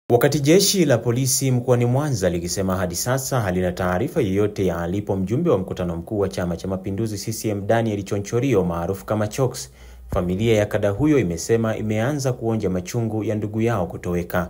Wakati jeshi la polisi mkoani Mwanza likisema hadi sasa halina taarifa yoyote ya alipo mjumbe wa mkutano mkuu wa Chama cha Mapinduzi CCM Daniel Chonchorio maarufu kama Choks, familia ya kada huyo imesema imeanza kuonja machungu ya ndugu yao kutoweka.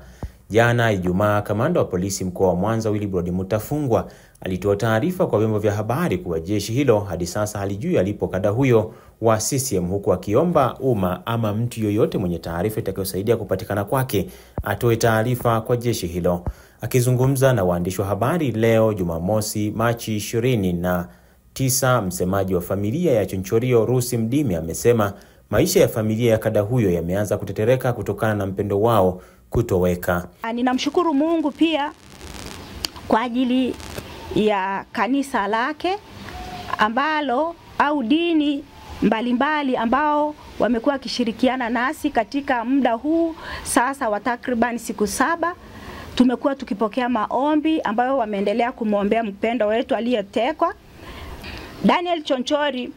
Jana Ijumaa, kamanda wa polisi mkoa wa Mwanza Willibrod Mutafungwa alitoa taarifa kwa vyombo vya habari kuwa jeshi hilo hadi sasa halijui alipo kada huyo wa CCM, huku akiomba umma ama mtu yoyote mwenye taarifa itakayosaidia kupatikana kwake atoe taarifa kwa jeshi hilo. Akizungumza na waandishi wa habari leo Jumamosi Machi 29, msemaji wa familia ya Chonchorio Rusi Mdimi amesema maisha ya familia ya kada huyo yameanza kutetereka kutokana na mpendo wao kutoweka. Ninamshukuru Mungu pia kwa ajili ya kanisa lake ambalo au dini mbalimbali ambao wamekuwa wakishirikiana nasi katika muda huu sasa wa takriban siku 7. Tumekuwa tukipokea maombi ambayo wameendelea kumwombea mpendo wetu aliyetekwa. Daniel Chonchori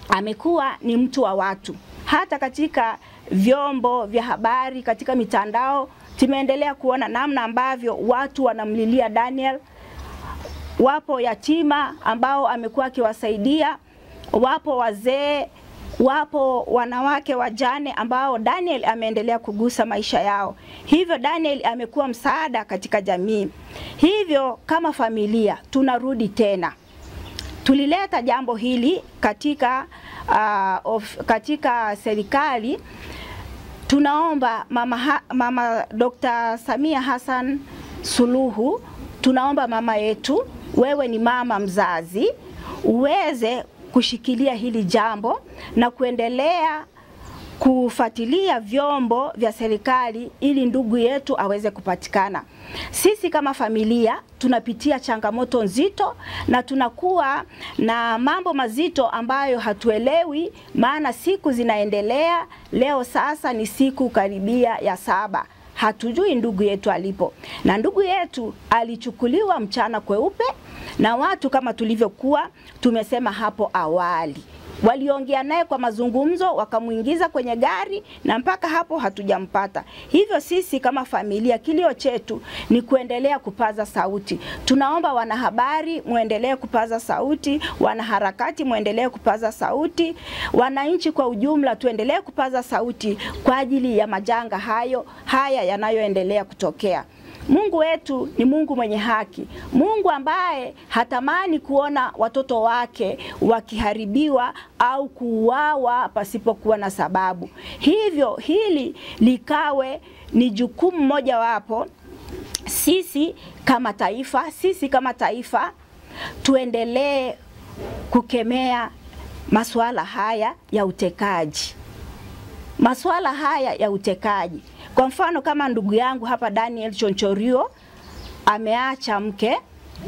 amekuwa ni mtu wa watu. Hata katika vyombo vya habari, katika mitandao, tumeendelea kuona namna ambavyo watu wanamlilia Daniel. Wapo yatima ambao amekuwa akiwasaidia, wapo wazee, wapo wanawake wajane ambao Daniel ameendelea kugusa maisha yao. Hivyo Daniel amekuwa msaada katika jamii. Hivyo kama familia tunarudi tena. Tulileta jambo hili katika serikali. Tunaomba mama Dr. Samia Hassan Suluhu, tunaomba mama yetu, wewe ni mama mzazi, uweze kushikilia hili jambo na kuendelea kufuatilia vyombo vya serikali ili ndugu yetu aweze kupatikana. Sisi kama familia tunapitia changamoto nzito na tunakuwa na mambo mazito ambayo hatuelewi, maana siku zinaendelea. Leo sasa ni siku karibia ya 7. Hatujui ndugu yetu alipo. Na ndugu yetu alichukuliwa mchana kweupe na watu kama tulivyokuwa tumesema hapo awali. Waliongea naye kwa mazungumzo, wakamuingiza kwenye gari na mpaka hapo hatujampata. Hivyo sisi kama familia kilio chetu ni kuendelea kupaza sauti. Tunaomba wanahabari muendelee kupaza sauti, wanaharakati muendelee kupaza sauti, wananchi kwa ujumla tuendelee kupaza sauti kwa ajili ya majanga haya yanayoendelea kutokea. Mungu wetu ni Mungu mwenye haki. Mungu ambaye hatamani kuona watoto wake wakiharibiwa au kuuawa pasipokuwa na sababu. Hivyo hili likawe ni jukumu moja wapo sisi kama taifa tuendelee kukemea masuala haya ya utekaji. Masuala haya ya utekaji. Kwa mfano kama ndugu yangu hapa Daniel Chonchorio ameacha mke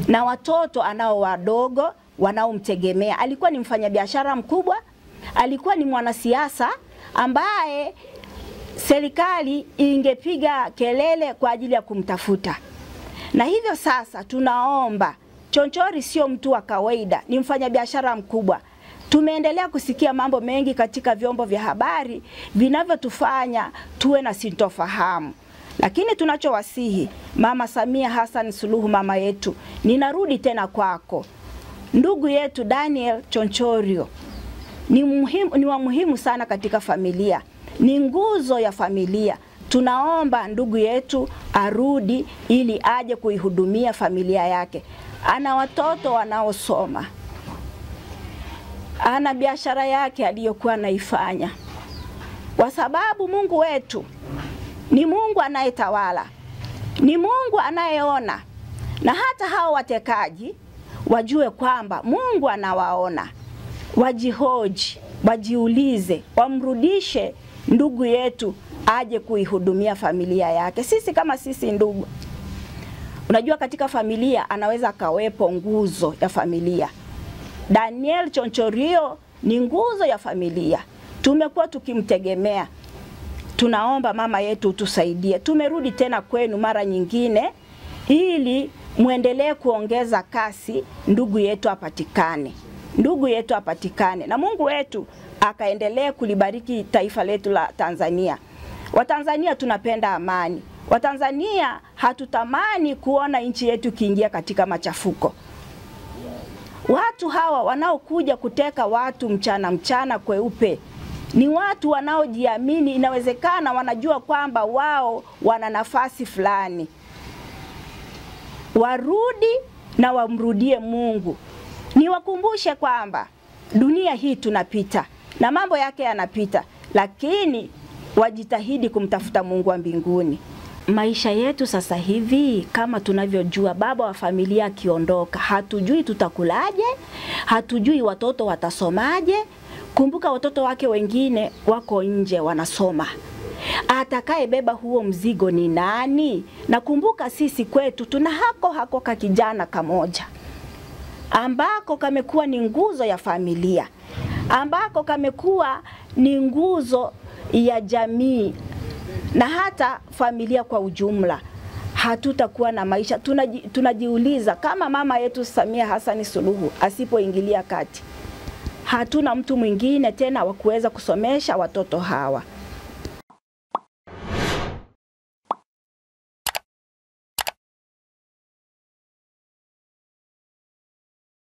na watoto anao wadogo wanaomtegemea. Alikuwa ni mfanyabiashara mkubwa, alikuwa ni mwanasiasa ambaye serikali ingepiga kelele kwa ajili ya kumtafuta. Na hivyo sasa tunaomba, Chonchori sio mtu wa kawaida, ni mfanyabiashara mkubwa. Tumeendelea kusikia mambo mengi katika vyombo vya habari vinavyotufanya tuwe na sintofahamu. Lakini tunachowasihi Mama Samia Hassan Suluhu, mama yetu, ninarudi tena kwako. Ndugu yetu Daniel Chonchorio ni wa muhimu sana katika familia. Ni nguzo ya familia. Tunaomba ndugu yetu arudi ili aje kuihudumia familia yake. Ana watoto wanaosoma. Ana biashara yake aliyokuwa anaifanya. Kwa sababu Mungu wetu ni Mungu anayetawala. Ni Mungu anayeona. Na hata hao watekaji wajue kwamba Mungu anawaona. Wajihoji, wajiulize, wamrudishe ndugu yetu aje kuihudumia familia yake. Sisi kama sisi ndugu. Unajua katika familia anaweza kawepo nguzo ya familia. Daniel Chonchorio ni nguzo ya familia. Tumekuwa tukimtegemea. Tunaomba mama yetu tusaidie. Tumerudi tena kwenu mara nyingine ili muendelee kuongeza kasi ndugu yetu apatikane. Ndugu yetu apatikane na Mungu wetu akaendelee kulibariki taifa letu la Tanzania. Watanzania tunapenda amani. Watanzania hatutamani kuona nchi yetu kiingia katika machafuko. Watu hawa wanaokuja kuteka watu mchana kweupe ni watu wanaojiamini. Inawezekana wanajua kwamba wao wana nafasi fulani. Warudi na wamrudie Mungu. Niwakumbushe kwamba dunia hii tunapita na mambo yake yanapita, lakini wajitahidi kumtafuta Mungu wa mbinguni. Maisha yetu sasa hivi kama tunavyojua, baba wa familia akiondoka, hatujui tutakulaje, hatujui watoto watasomaje. Kumbuka watoto wake wengine wako nje wanasoma. Atakaye beba huo mzigo ni nani? Na kumbuka sisi kwetu tuna hako ka kijana kamoja ambako kamekuwa ni nguzo ya familia, ambako kamekuwa ni nguzo ya jamii na hata familia kwa ujumla. Hatutakuwa na maisha. Tunajiuliza kama mama yetu Samia Hassan Suluhu asipoingilia kati, hatuna mtu mwingine tena wa kuweza kusomesha watoto hawa.